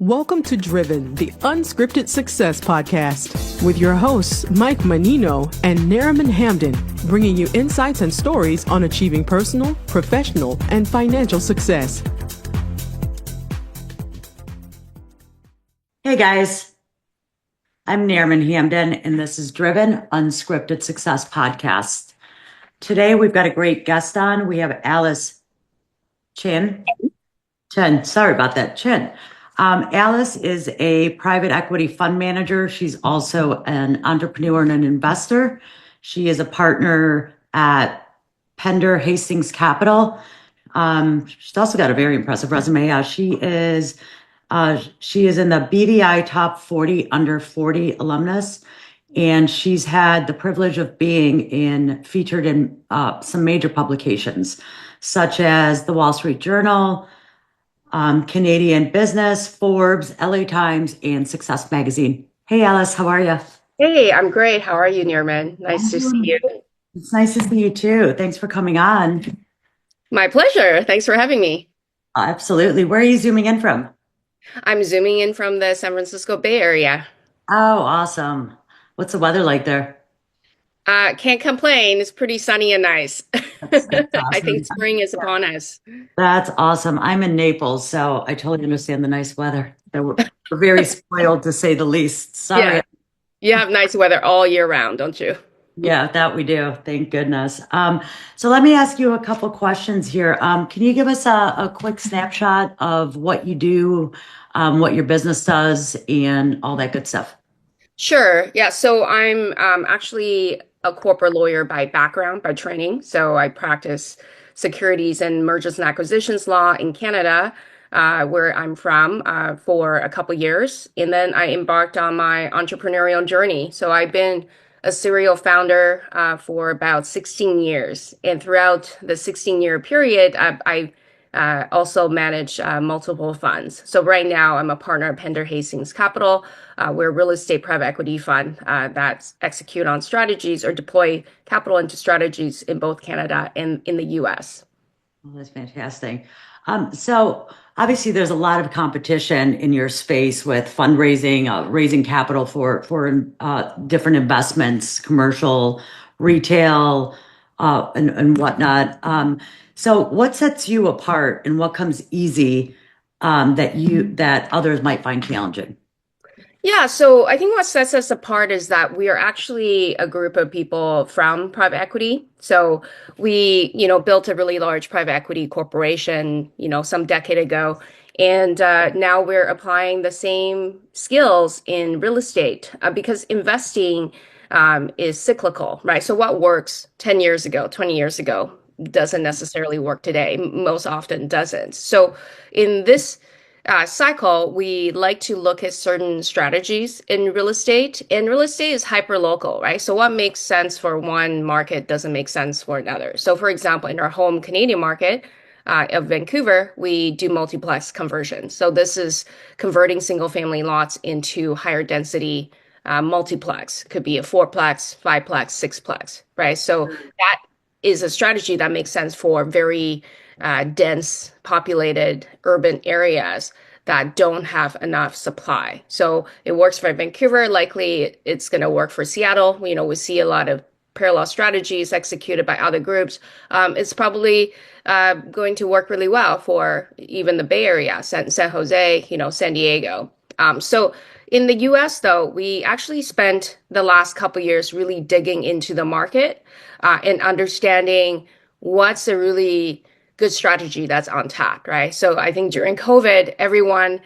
Welcome to Driven, the Unscripted Success podcast, with your hosts, Mike Manino and Nareman Hamden, bringing you insights and stories on achieving personal, professional, and financial success. Hey guys, I'm Naraman Hamden, and this is Driven Unscripted Success podcast. Today we've got a great guest on. We have Chen. Sorry about that, Chen. Alice is a private equity fund manager. She's also an entrepreneur and an investor. She is a partner at Pender Hastings Capital. She's also got a very impressive resume. She is in the BDI Top 40 Under 40 alumnus, and she's had the privilege of being featured in some major publications, such as the Wall Street Journal, Canadian Business, Forbes, LA Times, and Success Magazine. Hey, Alice, how are you? Hey, I'm great. How are you, Naraman? Nice to see you. It's nice to see you too. Thanks for coming on. My pleasure. Thanks for having me. Absolutely. Where are you zooming in from? I'm zooming in from the San Francisco Bay Area. Oh, awesome. What's the weather like there? Can't complain. It's pretty sunny and nice. That's awesome. I think spring is upon us. That's awesome. I'm in Naples, so I totally understand the nice weather. We're very spoiled, to say the least. Sorry. Yeah. You have nice weather all year round, don't you? Yeah, that we do. Thank goodness. So let me ask you a couple questions here. Can you give us a quick snapshot of what you do, what your business does, and all that good stuff? Sure. Yeah. So I'm actually a corporate lawyer by background, by training. So I practice securities and mergers and acquisitions law in Canada, where I'm from, for a couple years. And then I embarked on my entrepreneurial journey. So I've been a serial founder for about 16 years. And throughout the 16-year period, I also manage multiple funds. So right now I'm a partner at Pender Hastings Capital. We're a real estate private equity fund that execute on strategies or deploy capital into strategies in both Canada and in the US. Well, that's fantastic. So obviously there's a lot of competition in your space with fundraising, raising capital for different investments, commercial, retail, and whatnot. So what sets you apart, and what comes easy that others might find challenging? Yeah, so I think what sets us apart is that we are actually a group of people from private equity. So we, built a really large private equity corporation, some decade ago. And now we're applying the same skills in real estate because investing is cyclical, right? So what works 10 years ago, 20 years ago, doesn't necessarily work today, most often doesn't. So in this cycle, we like to look at certain strategies in real estate, and real estate is hyper local, right? So what makes sense for one market doesn't make sense for another. So for example, in our home Canadian market of Vancouver, we do multiplex conversion. So this is converting single family lots into higher density multiplex. Could be a fourplex, fiveplex, sixplex, right? So that is a strategy that makes sense for very dense, populated urban areas that don't have enough supply. So it works for Vancouver. Likely it's going to work for Seattle. We see a lot of parallel strategies executed by other groups. It's probably going to work really well for even the Bay Area, San Jose, San Diego. So in the US, though, we actually spent the last couple of years really digging into the market and understanding what's a really good strategy that's on tap, right? So I think during COVID, everyone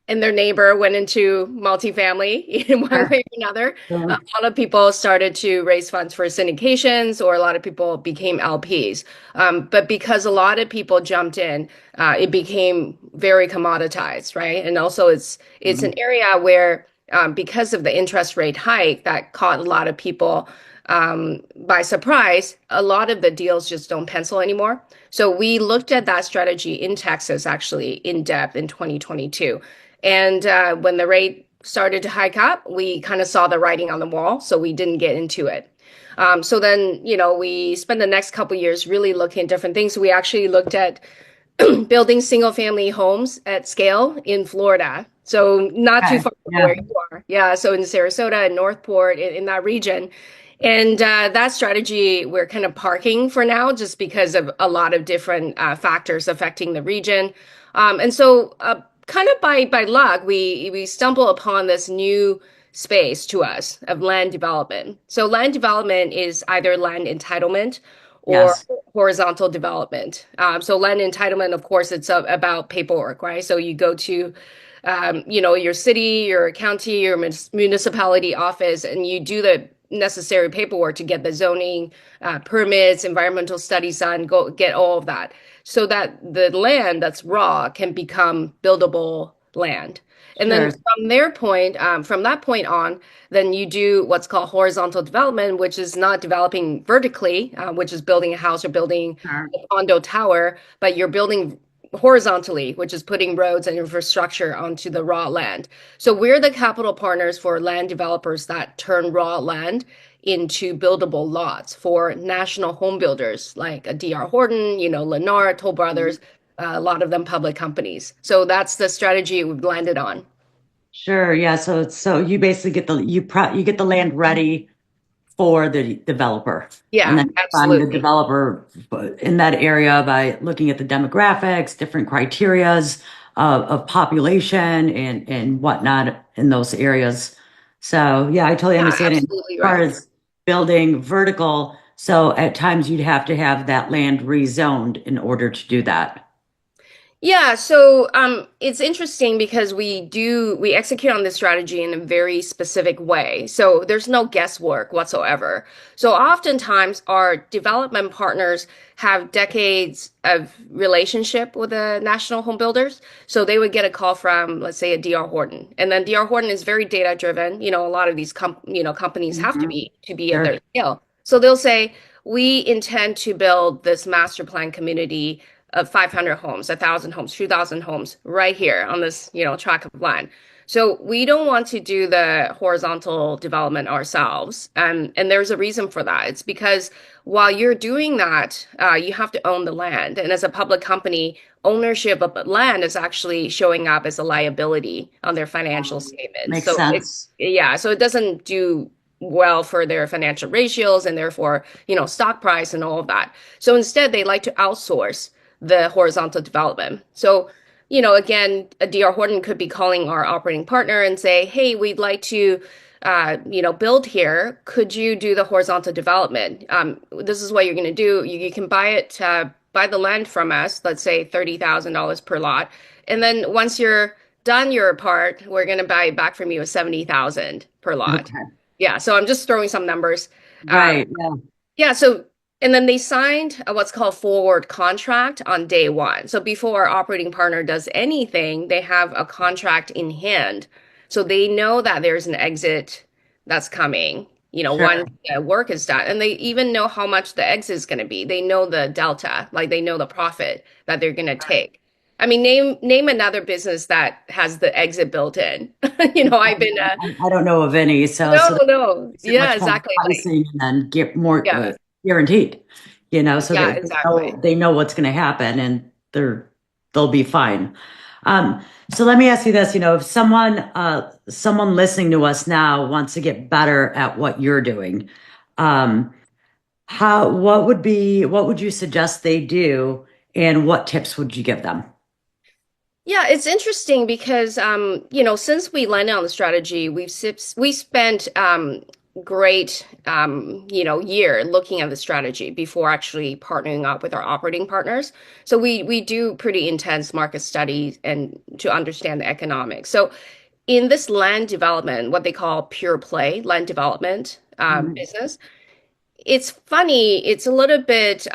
and their neighbor went into multifamily in one way or another. A lot of people started to raise funds for syndications, or a lot of people became LPs. But because a lot of people jumped in, it became very commoditized, right? And also it's an area where because of the interest rate hike that caught a lot of people by surprise, a lot of the deals just don't pencil anymore. So we looked at that strategy in Texas, actually, in depth in 2022. And when the rate started to hike up, we kind of saw the writing on the wall, so we didn't get into it. So then, we spent the next couple of years really looking at different things. We actually looked at building single family homes at scale in Florida. So not too Okay. far from Yeah. where you are. Yeah, so in Sarasota and Northport, in that region. And that strategy we're kind of parking for now just because of a lot of different factors affecting the region. And so kind of by luck, we stumble upon this new space to us of land development. So land development is either land entitlement or Yes. horizontal development. So land entitlement, of course, it's about paperwork, right? So you go to your city, your county, your municipality office, and you do the necessary paperwork to get the zoning, permits, environmental studies done, go get all of that, so that the land that's raw can become buildable land. And then Sure. from that point on, then you do what's called horizontal development, which is not developing vertically, which is building a house or building Sure. a condo tower, but you're building horizontally, which is putting roads and infrastructure onto the raw land. So we're the capital partners for land developers that turn raw land into buildable lots for national home builders like a D.R. Horton, Lennar, Toll Brothers, a lot of them public companies. So that's the strategy we've landed on. Sure. Yeah. So you basically get you get the land ready for the developer, and Yeah, then find the absolutely. developer in that area by looking at the demographics, different criterias of population and whatnot in those areas. So yeah, I totally Yeah, understand it. As absolutely far right. as building vertical, so at times you'd have to have that land rezoned in order to do that. Yeah, so it's interesting because we execute on this strategy in a very specific way. So there's no guesswork whatsoever. So oftentimes our development partners have decades of relationship with the national home builders. So they would get a call from, let's say, a D.R. Horton, and then D.R. Horton is very data driven. A lot of these companies have to Mhm. be at Sure. their scale. So they'll say, we intend to build this master plan community of 500 homes, 1,000 homes, 2,000 homes right here on this, tract of land. So we don't want to do the horizontal development ourselves. And there's a reason for that. It's because while you're doing that, you have to own the land. And as a public company, ownership of the land is actually showing up as a liability on their financial statements. Makes sense. So it doesn't do well for their financial ratios and therefore, stock price and all of that. So instead, they like to outsource the horizontal development. So, again, a D.R. Horton could be calling our operating partner and say, hey, we'd like to, build here. Could you do the horizontal development? This is what you're going to do. You can buy the land from us, let's say $30,000 per lot. And then once you're done your part, we're going to buy it back from you at 70,000 per lot. Okay. Yeah. So I'm just throwing some numbers. Uh, Right. Yeah. yeah, so and then they signed what's called forward contract on day one. So before our operating partner does anything, they have a contract in hand. So they know that there's an exit that's coming, Sure. once the work is done. And they even know how much the exit is going to be. They know the delta, like they know the profit that they're going to take. I mean, name another business that has the exit bult in. I've been I don't know of any, so that no. makes it Yeah, much more exactly. Like, enticing and then get more yeah, guaranteed, so yeah, that exactly. they know what's going to happen and they'll be fine. So let me ask you this, if someone listening to us now wants to get better at what you're doing, um, what would you suggest they do and what tips would you give them? Yeah, it's interesting because since we landed on the strategy, we spent great year looking at the strategy before actually partnering up with our operating partners. So we do pretty intense market studies and to understand the economics. So in this land development, what they call pure play land development Mhm. business, it's funny. It's a little bit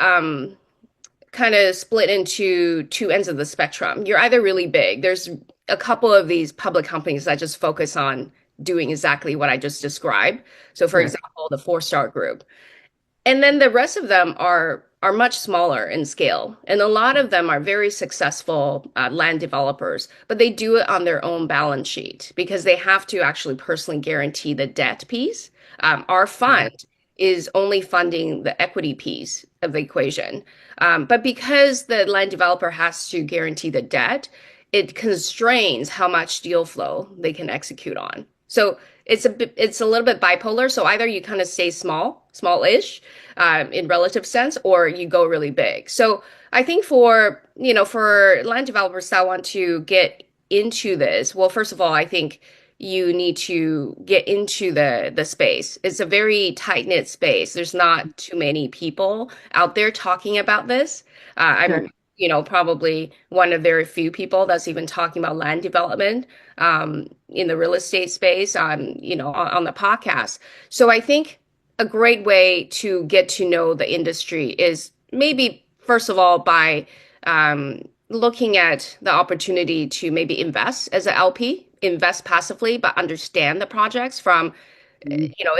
kind of split into two ends of the spectrum. You're either really big. There's a couple of these public companies that just focus on doing exactly what I just described. So, for Sure. example, the Four Star Group, and then the rest of them are much smaller in scale, and a lot of them are very successful land developers, but they do it on their own balance sheet because they have to actually personally guarantee the debt piece. Our fund is only funding the equity piece of the equation, but because the land developer has to guarantee the debt, it constrains how much deal flow they can execute on. So it's a little bit bipolar. So either you kind of stay smallish, in relative sense, or you go really big. So I think for land developers that want to get into this, well, first of all, I think you need to get into the space. It's a very tight-knit space. There's not too many people out there talking about this. I'm, Sure. probably one of very few people that's even talking about land development in the real estate space on the podcast. So I think a great way to get to know the industry is maybe first of all by looking at the opportunity to maybe invest as an LP, invest passively, but understand the projects from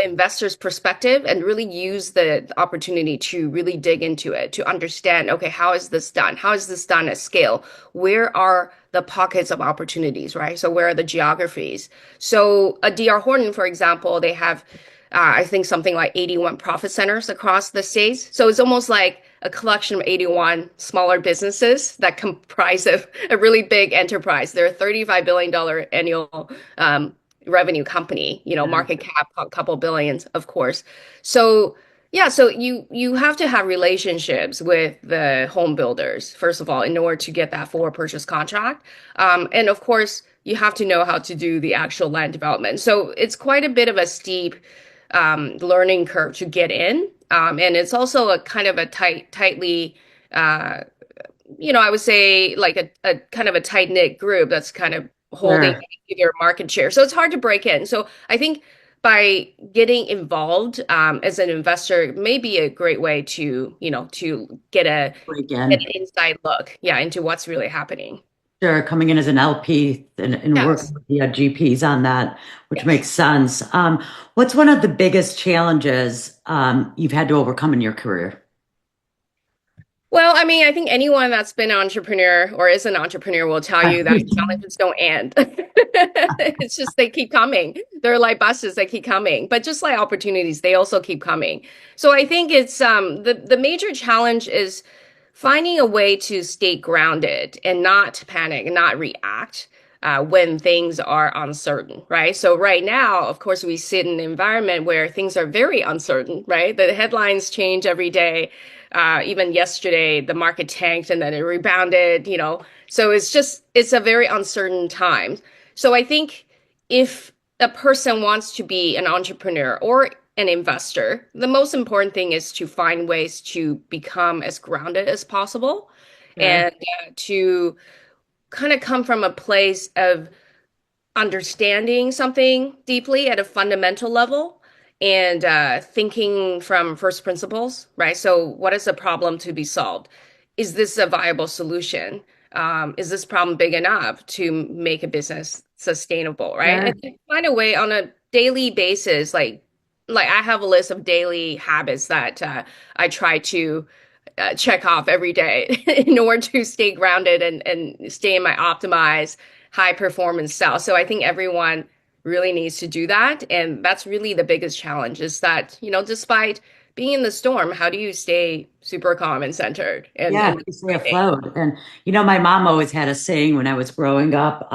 investors' perspective and really use the opportunity to really dig into it, to understand, okay, how is this done? How is this done at scale? Where are the pockets of opportunities, right? So where are the geographies? So a DR Horton, for example, they have I think something like 81 profit centers across the states. So it's almost like a collection of 81 smaller businesses that comprise of a really big enterprise. They're a $35 billion annual revenue company, market cap a couple billions, of course. So yeah, so you have to have relationships with the home builders, first of all, in order to get that forward purchase contract. And of course, you have to know how to do the actual land development. So it's quite a bit of a steep learning curve to get in. And it's also a kind of a tightly, I would say like a kind of a tight knit group that's kind of holding Sure. their market share. So it's hard to break in. So I think by getting involved as an investor may be a great way to Break get in. an inside look, yeah, into what's really happening. Sure, coming in as an LP and working Yes, with the GPs on that, which yes. makes sense. What's one of the biggest challenges you've had to overcome in your career? Well, I mean, I think anyone that's been an entrepreneur or is an entrepreneur will tell you that challenges don't end. It's just they keep coming. They're like buses, they keep coming. But just like opportunities, they also keep coming. So I think it's the major challenge is finding a way to stay grounded and not panic and not react when things are uncertain, right? So right now, of course, we sit in an environment where things are very uncertain, right? The headlines change every day. Even yesterday, the market tanked and then it rebounded. So it's a very uncertain time. So I think if a person wants to be an entrepreneur or an investor, the most important thing is to find ways to become as grounded as possible Sure. and to kind of come from a place of understanding something deeply at a fundamental level and thinking from first principles, right? So, what is the problem to be solved? Is this a viable solution? Is this problem big enough to make a business sustainable, right? Sure. And to find a way on a daily basis, like I have a list of daily habits that I try to check off every day in order to stay grounded and stay in my optimized high performance style. So I think everyone really needs to do that. And that's really the biggest challenge is that, despite being in the storm, how do you stay super calm and centered Yeah, and to stay afloat. And my mom always had a saying when I was growing up,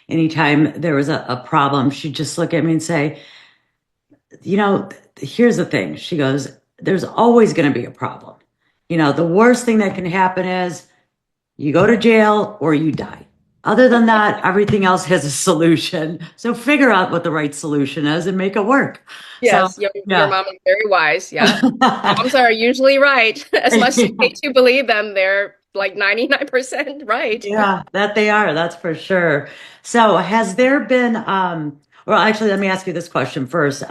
anytime there was a problem, she'd just look at me and say, here's the thing. She goes, there's always going to be a problem. The worst thing that can happen is you go to jail or you die. Other than that, everything else has a solution. So figure out what the right solution is and make it work. So, Yes, your yeah. mom is very wise. Yeah. Moms are usually right. As much as you hate to believe them, they're like 99% right. Yeah, that they are, that's for sure. So has there been, well, actually, let me ask you this question first.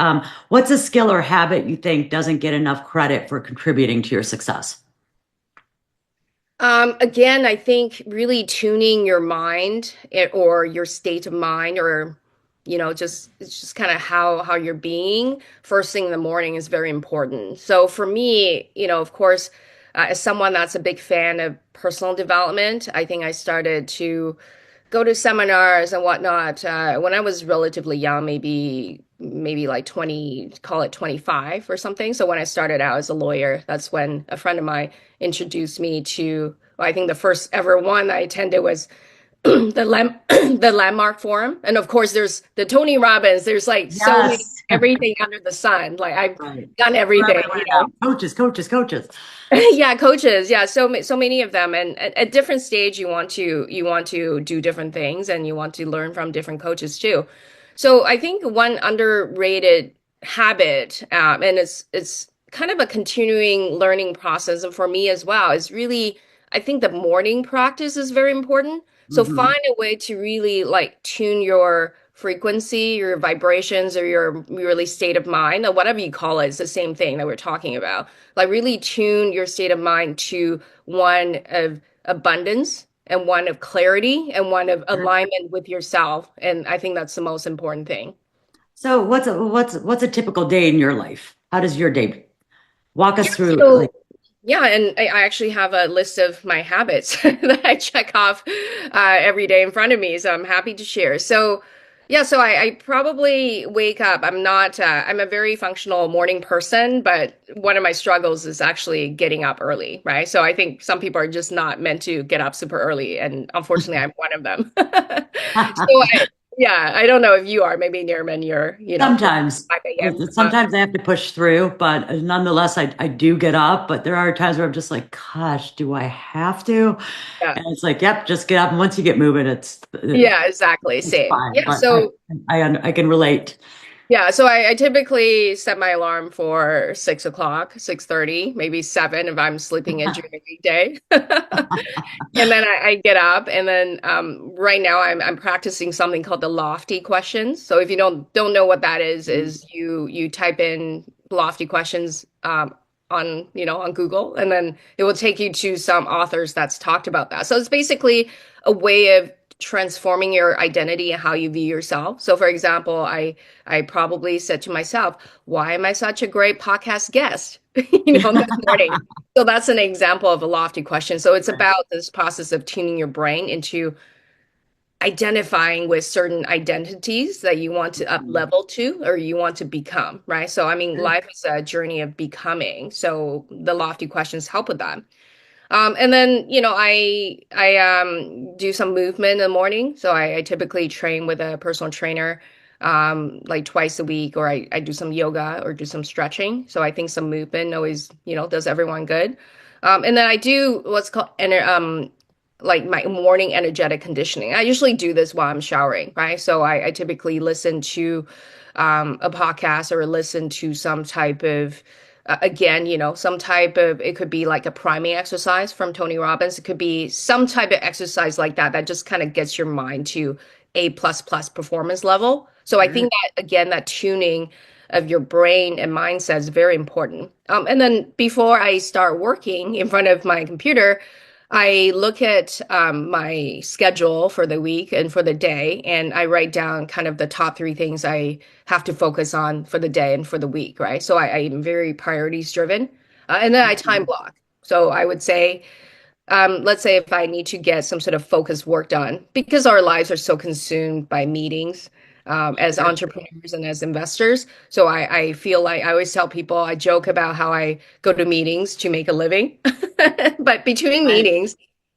What's a skill or habit you think doesn't get enough credit for contributing to your success? Again, I think really tuning your mind or your state of mind or just it's just kind of how you're being first thing in the morning is very important. So for me, of course, as someone that's a big fan of personal development, I think I started to go to seminars and whatnot when I was relatively young, maybe like 20, call it 25 or something. So when I started out as a lawyer, that's when a friend of mine introduced me to, well, I think the first ever one I attended was the landmark forum, and of course there's the Tony Robbins. There's like so many Yes. everything under the sun. Like I've Right. done We're everything, everywhere now. Coaches, coaches, coaches. Yeah, coaches. Yeah, so many of them, and at different stage, you want to do different things, and you want to learn from different coaches too. So I think one underrated habit, and it's kind of a continuing learning process, and for me as well, is really I think the morning practice is very important. So Hmm. find a way to really like tune your frequency, your vibrations, or your really state of mind, or whatever you call it. It's the same thing that we're talking about, like really tune your state of mind to one of abundance and one of clarity and one of alignment with yourself. And I think that's the most important thing. So what's a typical day in your life? How does your day walk Yeah, us through? Like, so yeah, and I actually have a list of my habits that I check off every day in front of me. So I'm happy to share. So yeah, so I probably wake up. I'm not, I'm a very functional morning person, but one of my struggles is actually getting up early, right? So I think some people are just not meant to get up super early. And unfortunately, I'm one of them. So yeah, I don't know if you are. Maybe Naraman, you're, like sometimes, 5 a.m. sometimes I have to push through, but nonetheless, I do get up. But there are times where I'm just like, gosh, do I have to? Yeah. And it's like, yep, just get up. And once you get moving, Yeah, exactly. it's Same. fine. Yeah. But So I can relate. yeah, so I typically set my alarm for 6 o'clock, 6:30, maybe 7 if I'm sleeping in during the weekday. And then I get up, and then right now I'm practicing something called the lofty questions. So if you don't know what that is you type in lofty questions on on Google, and then it will take you to some authors that's talked about that. So it's basically a way of transforming your identity and how you view yourself. So for example, I probably said to myself, why am I such a great podcast guest? This morning. So that's an example of a lofty question. So it's about this process of tuning your brain into identifying with certain identities that you want to up level to or you want to become, right? So I mean, life is a journey of becoming. So the lofty questions help with that. And then, I do some movement in the morning. So I typically train with a personal trainer like twice a week, or I do some yoga or do some stretching. So I think some movement always, does everyone good. And then I do what's called like my morning energetic conditioning. I usually do this while I'm showering, right? So I typically listen to a podcast or listen to some type of again, some type of, it could be like a priming exercise from Tony Robbins. It could be some type of exercise like that that just kind of gets your mind to A plus plus performance level. So I think that again, that tuning of your brain and mindset is very important. And then before I start working in front of my computer, I look at my schedule for the week and for the day, and I write down kind of the top three things I have to focus on for the day and for the week, right? So I am very priorities driven. And then I time block. So I would say, let's say if I need to get some sort of focused work done, because our lives are so consumed by meetings as entrepreneurs and as investors. So I feel like I always tell people, I joke about how I go to meetings to make a living. But between Right. meetings,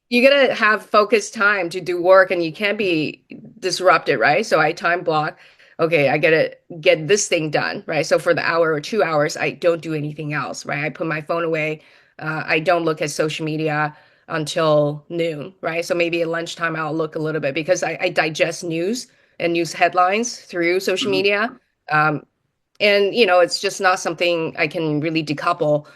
you gotta have focused time to do work and you can't be disrupted, right? So I time block. Okay, I gotta get this thing done, right? So for the hour or 2 hours, I don't do anything else, right? I put my phone away. I don't look at social media until noon, right? So maybe at lunchtime I'll look a little bit because I digest news and news headlines through social Mhm. media. Um, and it's just not something I can really decouple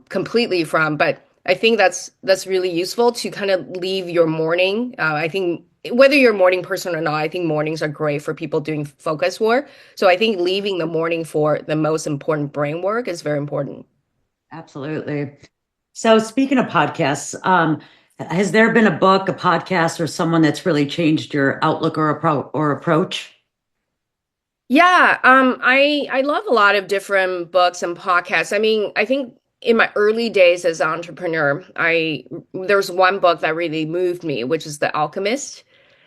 completely from. But I think that's really useful to kind of leave your morning. I think whether you're a morning person or not, I think mornings are great for people doing focus work. So I think leaving the morning for the most important brain work is very important. Absolutely. So speaking of podcasts, has there been a book, a podcast, or someone that's really changed your outlook or approach? Yeah, I love a lot of different books and podcasts. I mean, I think in my early days as an entrepreneur, I there's one book that really moved me, which is The Alchemist.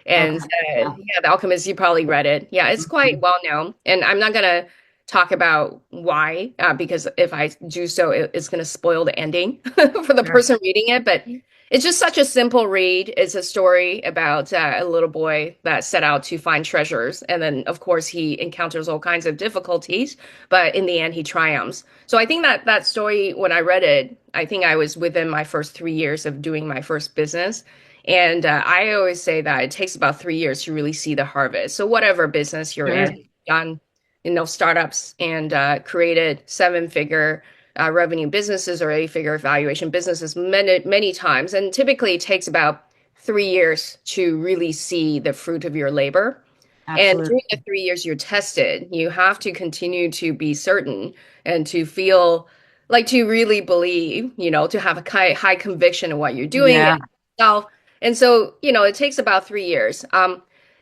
And Okay. Yeah. yeah, The Alchemist, you probably read it. Yeah, it's quite Mhm. well known. And I'm not gonna talk about why, because if I do so, it's gonna spoil the ending for the Sure. person reading it. But it's just such a simple read. It's a story about a little boy that set out to find treasures. And then, of course, he encounters all kinds of difficulties, but in the end, he triumphs. So I think that that story, when I read it, I think I was within my first 3 years of doing my first business. And I always say that it takes about 3 years to really see the harvest. So whatever business you're Sure. in, done, startups and created seven-figure revenue businesses or eight-figure valuation businesses many times. And typically it takes about 3 years to really see the fruit of your labor. And Absolutely. during the 3 years you're tested, you have to continue to be certain and to feel like to really believe, to have a high conviction in what you're doing and Yeah. yourself. And so, it takes about 3 years.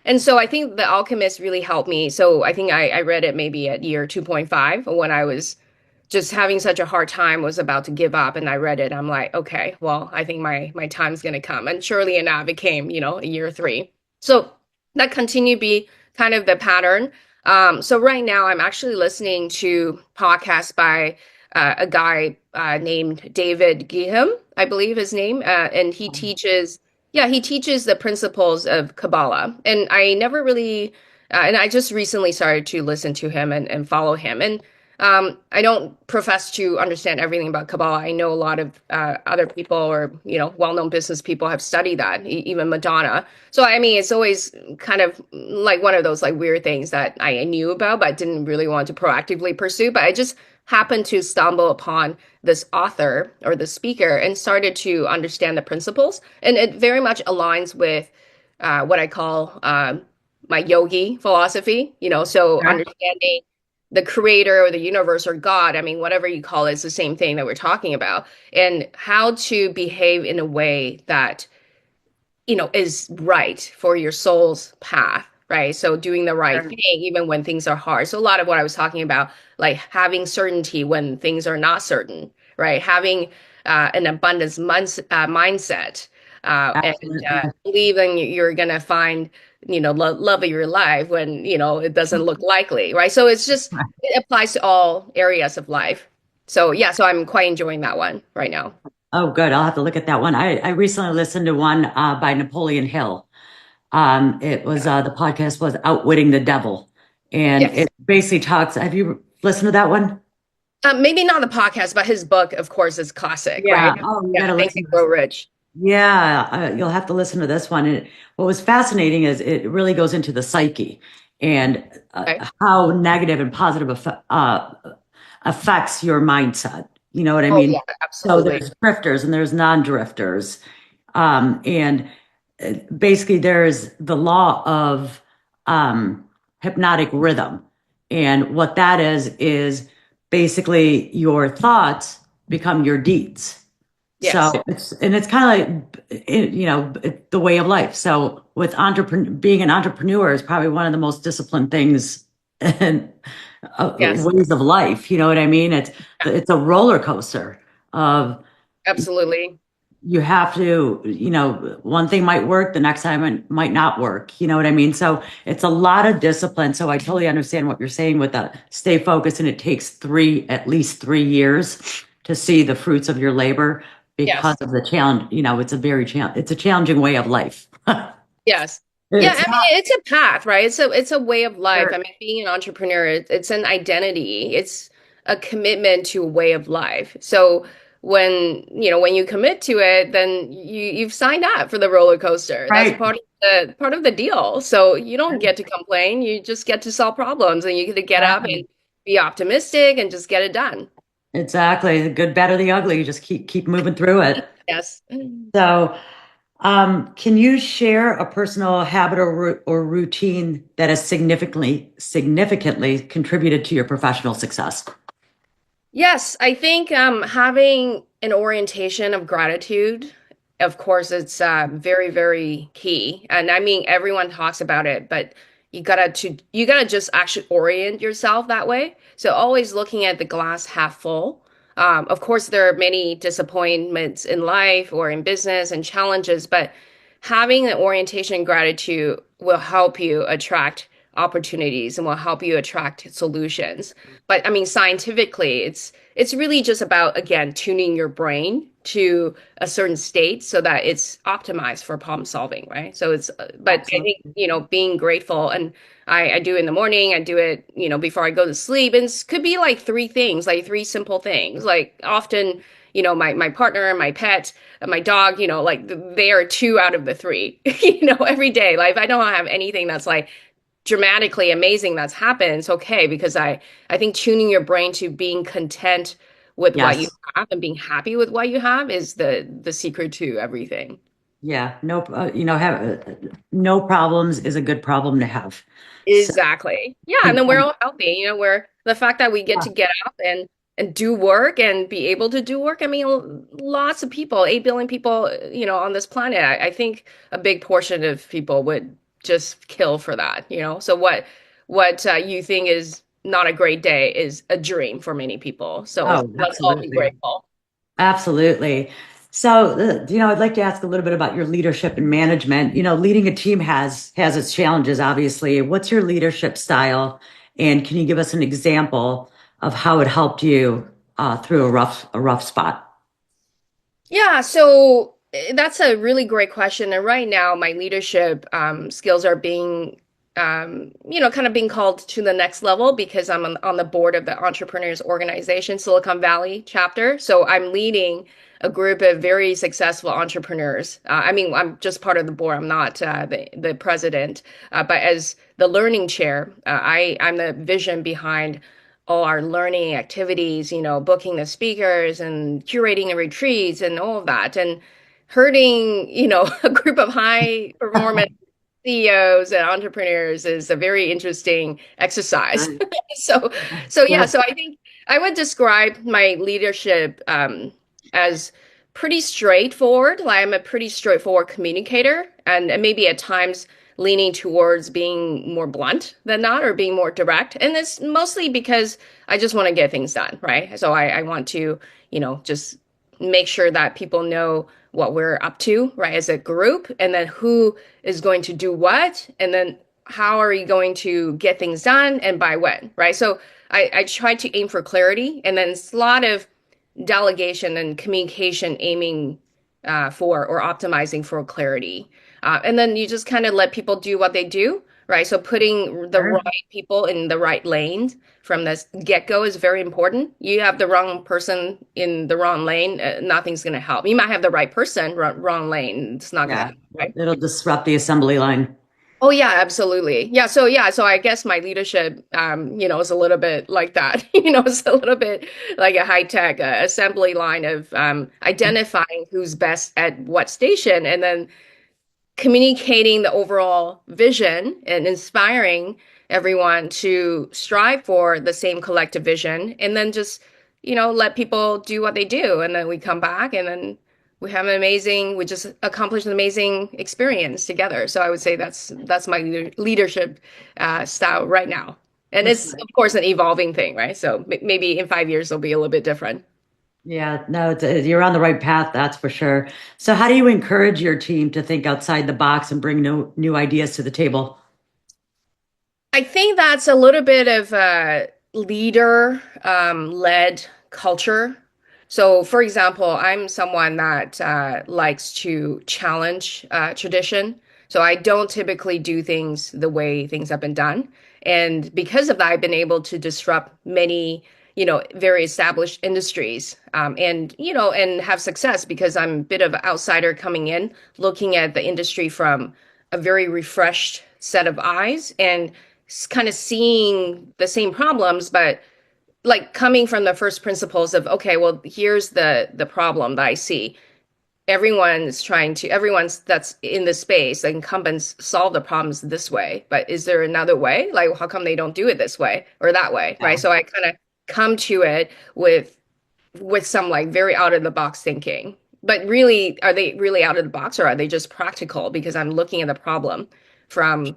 And so I think The Alchemist really helped me. So I think I read it maybe at year 2.5 when I was just having such a hard time, was about to give up, and I read it. I'm like, okay, well, I think my time's gonna come. And surely enough, it came, a year three. So that continued to be kind of the pattern. So right now I'm actually listening to podcasts by a guy named David Giham, I believe his name, and he teaches the principles of Kabbalah. And I never really, and I just recently started to listen to him and follow him. And I don't profess to understand everything about Kabbalah. I know a lot of other people or, well-known business people have studied that, even Madonna. So, I mean, it's always kind of like one of those like weird things that I knew about, but didn't really want to proactively pursue. But I just happened to stumble upon this author or the speaker and started to understand the principles. And it very much aligns with what I call my yogi philosophy, so Sure. understanding the creator or the universe or God, I mean, whatever you call it, it's the same thing that we're talking about, and how to behave in a way that, is right for your soul's path, right? So doing the right Sure. thing, even when things are hard. So a lot of what I was talking about, like having certainty when things are not certain, right? Having an abundance mindset, and Absolutely. believing you're going to find, love of your life when, it doesn't look likely, right? So it applies to all areas of life. So yeah, so I'm quite enjoying that one right now. Oh, good. I'll have to look at that one. I recently listened to one by Napoleon Hill. It was the podcast was Outwitting the Devil, and Yes. it basically talks. Have you listened to that one? Maybe not the podcast, but his book, of course, is classic, right? Yeah. Oh, you got Yeah, to Think listen and to Grow this. Rich. Yeah, you'll have to listen to this one. And what was fascinating is it really goes into the psyche and Okay. how negative and positive affects your mindset. You know what I Oh mean? yeah, So absolutely. there's drifters and there's non-drifters. And basically there's the law of hypnotic rhythm. And what that is basically your thoughts become your deeds. So Yes. it's kind of like, the way of life. So with being an entrepreneur is probably one of the most disciplined things and Yes. ways of life. You know what I mean? Yeah, It's a roller coaster of absolutely. you have to, one thing might work, the next time it might not work. You know what I mean? So it's a lot of discipline. So I totally understand what you're saying with the stay focused, and it takes at least 3 years to see the fruits of your labor because Yes. of the challenge. It's a challenging way of life. Yes. Yeah, It's I mean, not it's a path, right? It's a way of life. I sure. mean, being an entrepreneur, it's an identity. It's a commitment to a way of life. So when you commit to it, then you've signed up for the roller coaster. That's Right. part of the deal. So you don't get to complain. You just get to solve problems, and you get to get up and Exactly. be optimistic and just get it done. Exactly. The good, better, the ugly. You just keep moving through it. Yes. So can you share a personal habit or routine that has significantly contributed to your professional success? Yes, I think having an orientation of gratitude, of course, it's very, very key. And I mean, everyone talks about it, but you gotta just actually orient yourself that way. So always looking at the glass half full. Of course, there are many disappointments in life or in business and challenges, but having an orientation and gratitude will help you attract opportunities and will help you attract solutions. But I mean, scientifically, it's really just about, again, tuning your brain to a certain state so that it's optimized for problem solving, right? So but I think, Absolutely. being grateful, and I do it in the morning, I do it, before I go to sleep. And it could be like three things, like three simple things. Like often, my partner, my pet, my dog, like they are two out of the three, every day. Like if I don't have anything that's like dramatically amazing that's happened, it's okay because I think tuning your brain to being content with what you Yes. have and being happy with what you have is the secret to everything. Yeah. No, no problems is a good problem to have. So, Exactly. Yeah, and then we're and, all healthy. Where the fact that we get yeah. to get up and do work and be able to do work. I mean, lots of people, 8 billion people, on this planet. I think a big portion of people would just kill for that. So what you think is not a great day is a dream for many people. So Oh, let's all be absolutely. grateful. Absolutely. So, I'd like to ask a little bit about your leadership and management. Leading a team has its challenges, obviously. What's your leadership style? And can you give us an example of how it helped you through a rough spot? Yeah, so that's a really great question. And right now, my leadership skills are being, kind of being called to the next level because I'm on the board of the Entrepreneurs Organization, Silicon Valley chapter. So I'm leading a group of very successful entrepreneurs. I mean, I'm just part of the board. I'm not the president, but as the learning chair, I'm the vision behind all our learning activities, booking the speakers and curating the retreats and all of that. And herding, a group of high performance CEOs and entrepreneurs is a very interesting exercise. Nice. So, yeah, Good. so I think I would describe my leadership as pretty straightforward. Like I'm a pretty straightforward communicator, and maybe at times leaning towards being more blunt than not, or being more direct. And it's mostly because I just want to get things done, right? So I want to, just make sure that people know what we're up to, right, as a group, and then who is going to do what, and then how are you going to get things done and by when, right? So I try to aim for clarity, and then it's a lot of delegation and communication aiming for or optimizing for clarity. And then you just kind of let people do what they do, right? So putting the Sure. right people in the right lanes from the get-go is very important. You have the wrong person in the wrong lane, nothing's going to help. You might have the right person, wrong lane. It's not going to Yeah. help, right? It'll disrupt the assembly line. Oh yeah, absolutely. So I guess my leadership, is a little bit like that. It's a little bit like a high tech assembly line of identifying who's best at what station, and then communicating the overall vision and inspiring everyone to strive for the same collective vision, and then just, let people do what they do. And then we come back and then we just accomplished an amazing experience together. So I would say that's my leadership style right now. And That's it's, of course, an evolving thing, right? So maybe in 5 years it'll be a little bit different. Yeah, no, you're on the right path, that's for sure. So, how do you encourage your team to think outside the box and bring new ideas to the table? I think that's a little bit of a leader led culture. So, for example, I'm someone that likes to challenge tradition. So, I don't typically do things the way things have been done. And because of that, I've been able to disrupt many, very established industries, and have success because I'm a bit of an outsider coming in, looking at the industry from a very refreshed set of eyes and kind of seeing the same problems, but like coming from the first principles of, okay, well, here's the problem that I see. Everyone's that's in the space, the incumbents solve the problems this way, but is there another way? Like, how come they don't do it this way or that way, right? Yeah. So I kind of come to it with some like very out of the box thinking. But really, are they really out of the box, or are they just practical? Because I'm looking at the problem from,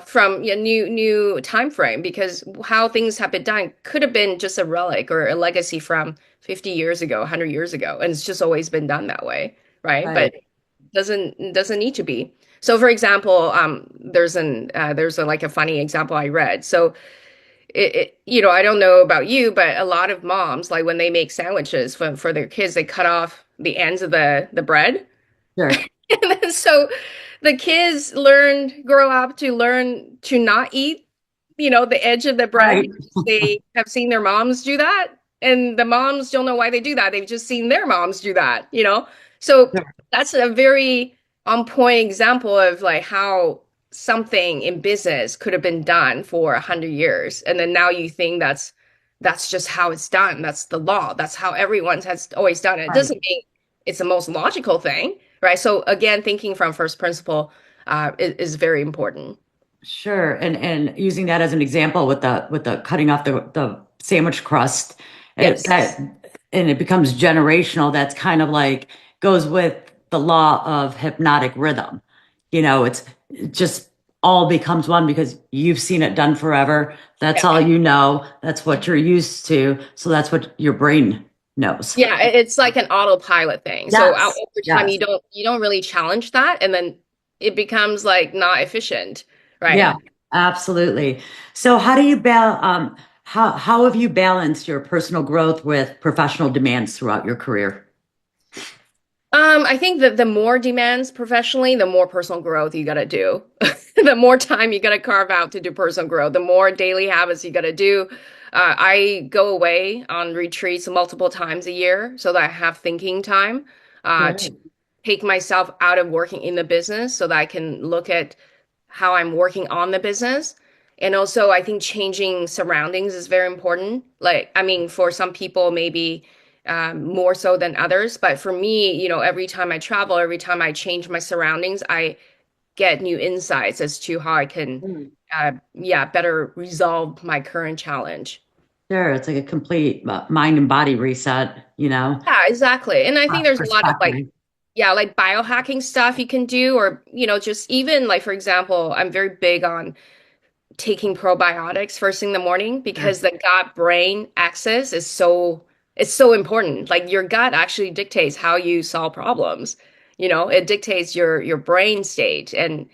from a new time frame. Because how things have been done could have been just a relic or a legacy from 50 years ago, 100 years ago, and it's just always been done that way, right? But Right. doesn't need to be. So, for example, there's a like a funny example I read. So I don't know about you, but a lot of moms, like when they make sandwiches for their kids, they cut off the ends of the bread. Sure. And then so the kids grow up to learn to not eat, the edge of the bread Right. because they have seen their moms do that. And the moms don't know why they do that. They've just seen their moms do that. So Sure. that's a very on point example of like how something in business could have been done for 100 years. And then now you think that's just how it's done. That's the law. That's how everyone has always done it. It Right. doesn't mean it's the most logical thing, right? So again, thinking from first principle is very important. Sure. And using that as an example with the cutting off the sandwich crust, Yes. that and it becomes generational. That's kind of like goes with the law of hypnotic rhythm. It just all becomes one because you've seen it done forever. That's Yeah. all you know. That's what you're used to. So that's what your brain knows. Yeah, it's like an autopilot thing. So Yes. over time, Yes. you don't really challenge that, and then it becomes like not efficient, Yeah, right? absolutely. So how do you how have you balanced your personal growth with professional demands throughout your career? I think that the more demands professionally, the more personal growth you gotta do. The more time you gotta carve out to do personal growth, the more daily habits you gotta do. I go away on retreats multiple times a year so that I have thinking time to Good. take myself out of working in the business so that I can look at how I'm working on the business. And also, I think changing surroundings is very important. Like, I mean, for some people, maybe more so than others. But for me, every time I travel, every time I change my surroundings, I get new insights as to how I can, Mm. yeah, better resolve my current challenge. Sure, it's like a complete mind and body reset. Yeah, exactly. And I think there's a lot of like, Perspective. yeah, like biohacking stuff you can do, or, just even like, for example, I'm very big on taking probiotics first thing in the morning Sure. because the gut brain axis is so important. Like your gut actually dictates how you solve problems. It dictates your brain state and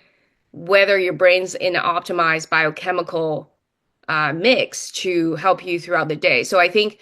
whether your brain's in an optimized biochemical mix to help you throughout the day. So I think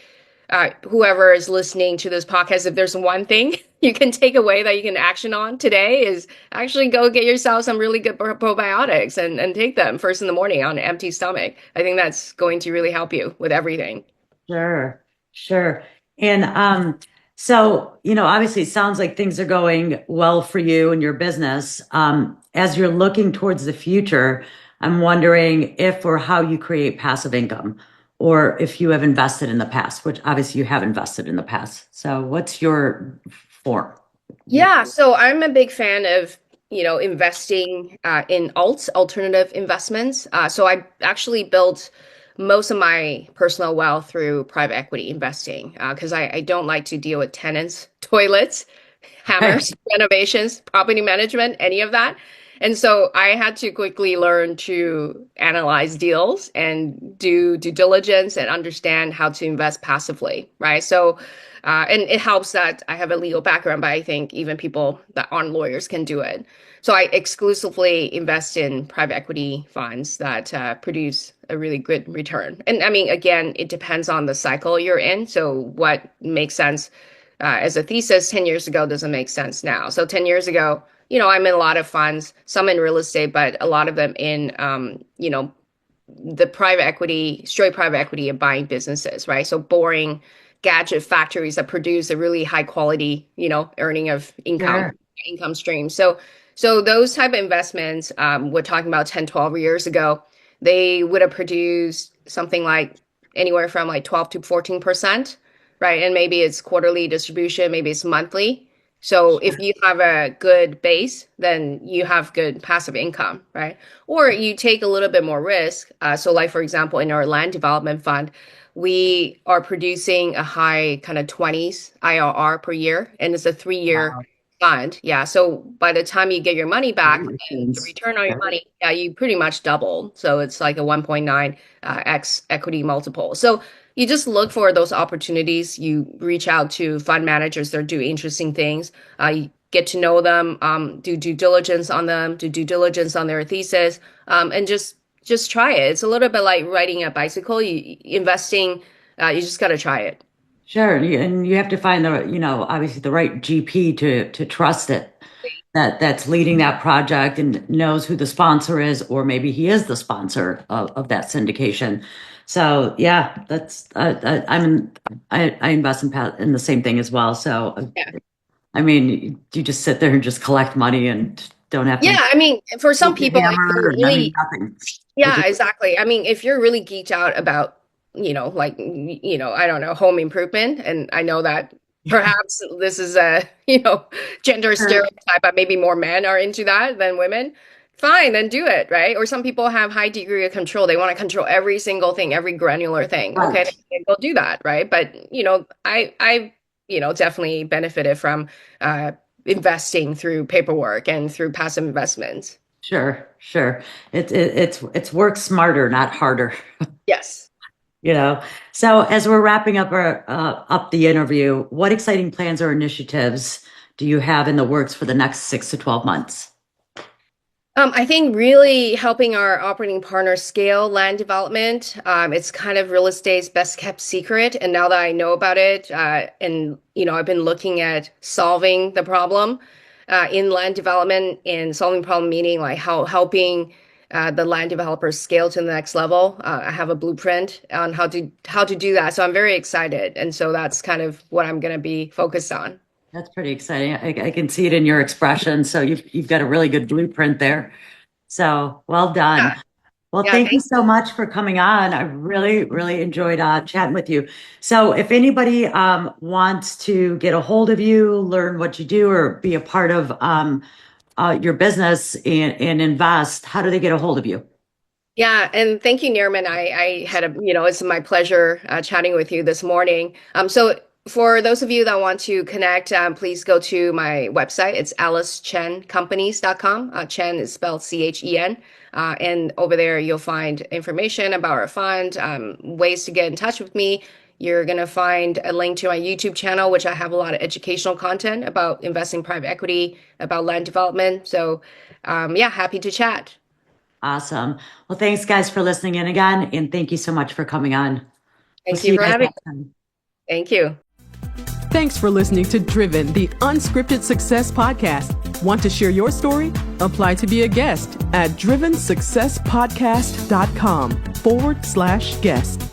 whoever is listening to this podcast, if there's one thing you can take away that you can action on today is actually go get yourself some really good probiotics and take them first in the morning on an empty stomach. I think that's going to really help you with everything. Sure, sure. And so, obviously it sounds like things are going well for you and your business. As you're looking towards the future, I'm wondering if or how you create passive income, or if you have invested in the past, which obviously you have invested in the past. So what's your form? Yeah, so I'm a big fan of, investing in alternative investments. So I actually built most of my personal wealth through private equity investing because I don't like to deal with tenants, toilets, hammers, renovations, property management, any of that. And so I had to quickly learn to analyze deals and do due diligence and understand how to invest passively, right? So, and it helps that I have a legal background, but I think even people that aren't lawyers can do it. So I exclusively invest in private equity funds that produce a really good return. And I mean, again, it depends on the cycle you're in. So what makes sense as a thesis 10 years ago doesn't make sense now. So 10 years ago, I'm in a lot of funds, some in real estate, but a lot of them in, the private equity, straight private equity and buying businesses, right? So boring gadget factories that produce a really high quality, earning of Sure. income stream. So those type of investments, we're talking about 10, 12 years ago, they would have produced something like anywhere from like 12 to 14%, right? And maybe it's quarterly distribution, maybe it's monthly. So if you have a good base, then you have good passive income, right? Or you take a little bit more risk. So like, for example, in our land development fund, we are producing a high kind of 20s IRR per year, and it's a 3-year Wow. fund. Yeah. So by the time you get your money back, Great and the returns. return on your money, yeah, you pretty much double. So it's like a 1.9 x equity multiple. So you just look for those opportunities. You reach out to fund managers that do interesting things. You get to know them, do due diligence on them, do due diligence on their thesis, and just try it. It's a little bit like riding a bicycle. You investing, you just got to try it. Sure. And you have to find obviously the right GP to trust it, that's leading that project and knows who the sponsor is, or maybe he is the sponsor of that syndication. So yeah, that's I invest in the same thing as well. So Yeah. I mean, you just sit there and just collect money and don't have to Yeah, I mean, for some use the people, if hammer you're and I mean really, nothing. yeah, exactly. I mean, if you're really geeked out about, like, I don't know, home improvement, and I know that perhaps this is a, gender Sure. stereotype, but maybe more men are into that than women. Fine, then do it, right? Or some people have high degree of control. They want to control every single thing, every granular thing. Okay, Right. then go do that, right? But, I definitely benefited from uh, investing through paperwork and through passive investments. Sure, sure. It's work smarter, not harder. Yes. You know. So as we're wrapping up the interview, what exciting plans or initiatives do you have in the works for the next 6 to 12 months? I think really helping our operating partners scale land development. It's kind of real estate's best kept secret. And now that I know about it, and I've been looking at solving the problem in land development, and solving problem meaning like how helping the land developers scale to the next level. I have a blueprint on how to do that. So I'm very excited. And so that's kind of what I'm going to be focused on. That's pretty exciting. I can see it in your expression. So you've got a really good blueprint there. So well Yeah. done. Well, Yeah. thank you so much for coming on. I really, really enjoyed chatting with you. So if anybody wants to get a hold of you, learn what you do, or be a part of your business and invest, how do they get a hold of you? Yeah, and thank you, Naraman. I had it's my pleasure chatting with you this morning. So for those of you that want to connect, please go to my website. It's AliceChenCompanies.com. Chen is spelled Chen. And over there, you'll find information about our fund, ways to get in touch with me. You're going to find a link to my YouTube channel, which I have a lot of educational content about investing in private equity, about land development. So, yeah, happy to chat. Awesome. Well, thanks guys for listening in again, and thank you so much for coming on. We'll Thank see you you for guys having next me. time. Thank you. Thanks for listening to Driven, the Unscripted Success Podcast. Want to share your story? Apply to be a guest at drivensuccesspodcast.com/guest.